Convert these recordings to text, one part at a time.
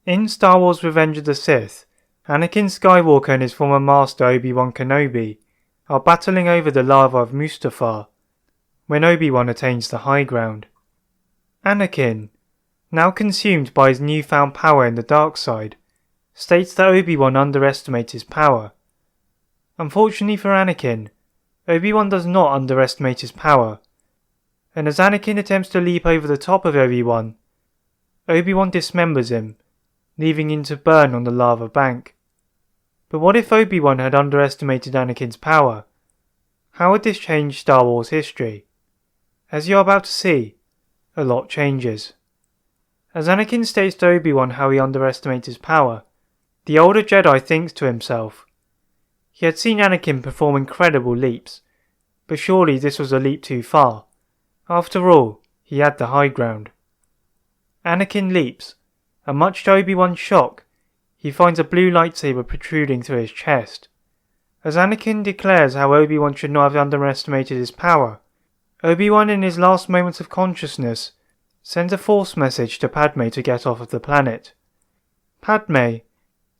In Star Wars Revenge of the Sith, Anakin Skywalker and his former master Obi Wan Kenobi are battling over the lava of Mustafar when Obi Wan attains the high ground. Anakin, now consumed by his newfound power in the dark side, states that Obi Wan underestimates his power. Unfortunately for Anakin, Obi Wan does not underestimate his power, and as Anakin attempts to leap over the top of Obi Wan dismembers him, leaving him to burn on the lava bank. But what if Obi Wan had underestimated Anakin's power? How would this change Star Wars history? As you're about to see, a lot changes. As Anakin states to Obi Wan how he underestimates his power, the older Jedi thinks to himself. He had seen Anakin perform incredible leaps, but surely this was a leap too far. After all, he had the high ground. Anakin leaps, and much to Obi-Wan's shock, he finds a blue lightsaber protruding through his chest. As Anakin declares how Obi-Wan should not have underestimated his power, Obi-Wan in his last moments of consciousness sends a force message to Padme to get off of the planet. Padme,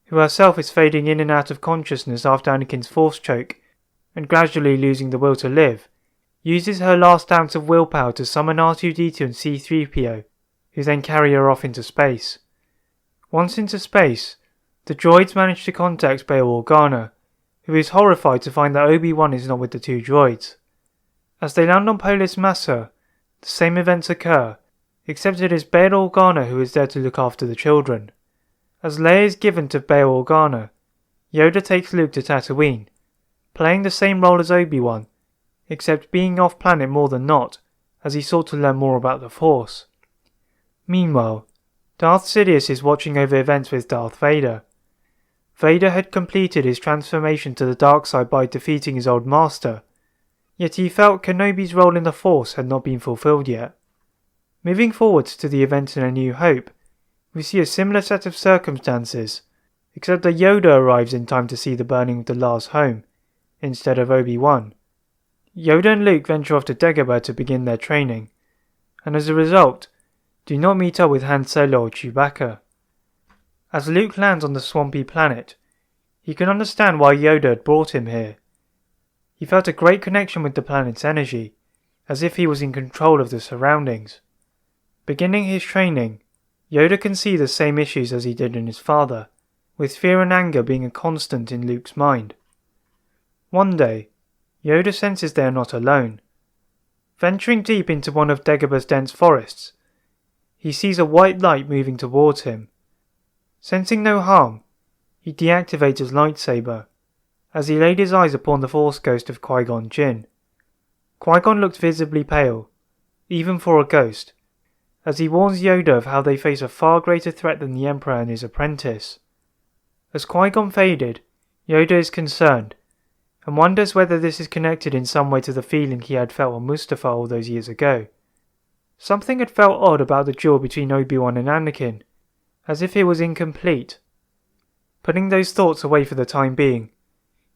who herself is fading in and out of consciousness after Anakin's force choke and gradually losing the will to live, uses her last ounce of willpower to summon R2-D2 and C-3PO, who then carry her off into space. Once into space, the droids manage to contact Bail Organa, who is horrified to find that Obi-Wan is not with the two droids. As they land on Polis Massa, the same events occur, except it is Bail Organa who is there to look after the children. As Leia is given to Bail Organa, Yoda takes Luke to Tatooine, playing the same role as Obi-Wan, except being off-planet more than not, as he sought to learn more about the Force. Meanwhile, Darth Sidious is watching over events with Darth Vader. Vader had completed his transformation to the dark side by defeating his old master, yet he felt Kenobi's role in the Force had not been fulfilled yet. Moving forwards to the events in A New Hope, we see a similar set of circumstances, except that Yoda arrives in time to see the burning of the last home, instead of Obi-Wan. Yoda and Luke venture off to Dagobah to begin their training, and as a result, do not meet up with Han Solo or Chewbacca. As Luke lands on the swampy planet, he can understand why Yoda had brought him here. He felt a great connection with the planet's energy, as if he was in control of the surroundings. Beginning his training, Yoda can see the same issues as he did in his father, with fear and anger being a constant in Luke's mind. One day, Yoda senses they are not alone. Venturing deep into one of Dagobah's dense forests, he sees a white light moving towards him. Sensing no harm, he deactivates his lightsaber, as he laid his eyes upon the Force ghost of Qui-Gon Jinn. Qui-Gon looked visibly pale, even for a ghost, as he warns Yoda of how they face a far greater threat than the Emperor and his apprentice. As Qui-Gon faded, Yoda is concerned, and wonders whether this is connected in some way to the feeling he had felt on Mustafar all those years ago. Something had felt odd about the duel between Obi-Wan and Anakin, as if it was incomplete. Putting those thoughts away for the time being,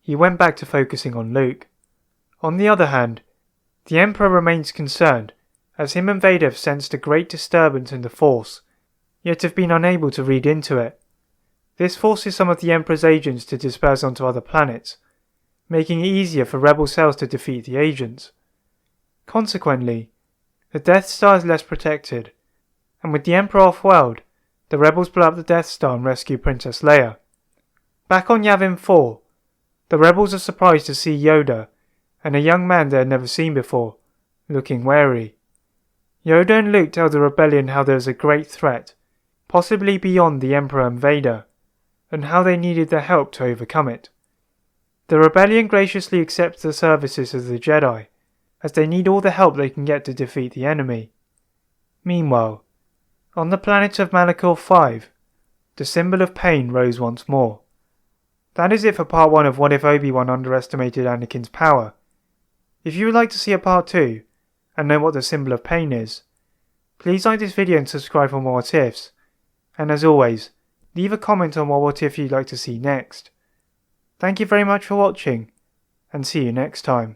he went back to focusing on Luke. On the other hand, the Emperor remains concerned, as him and Vader have sensed a great disturbance in the Force, yet have been unable to read into it. This forces some of the Emperor's agents to disperse onto other planets, making it easier for rebel cells to defeat the agents. Consequently, the Death Star is less protected, and with the Emperor off-world, the rebels blow up the Death Star and rescue Princess Leia. Back on Yavin 4, the rebels are surprised to see Yoda, and a young man they had never seen before, looking wary. Yoda and Luke tell the rebellion how there is a great threat, possibly beyond the Emperor and Vader, and how they needed their help to overcome it. The rebellion graciously accepts the services of the Jedi, as they need all the help they can get to defeat the enemy. Meanwhile, on the planet of Malachor 5, the symbol of pain rose once more. That is it for part 1 of What If Obi-Wan Underestimated Anakin's Power. If you would like to see a part 2, and know what the symbol of pain is, please like this video and subscribe for more what ifs, and as always, leave a comment on what if you'd like to see next. Thank you very much for watching, and see you next time.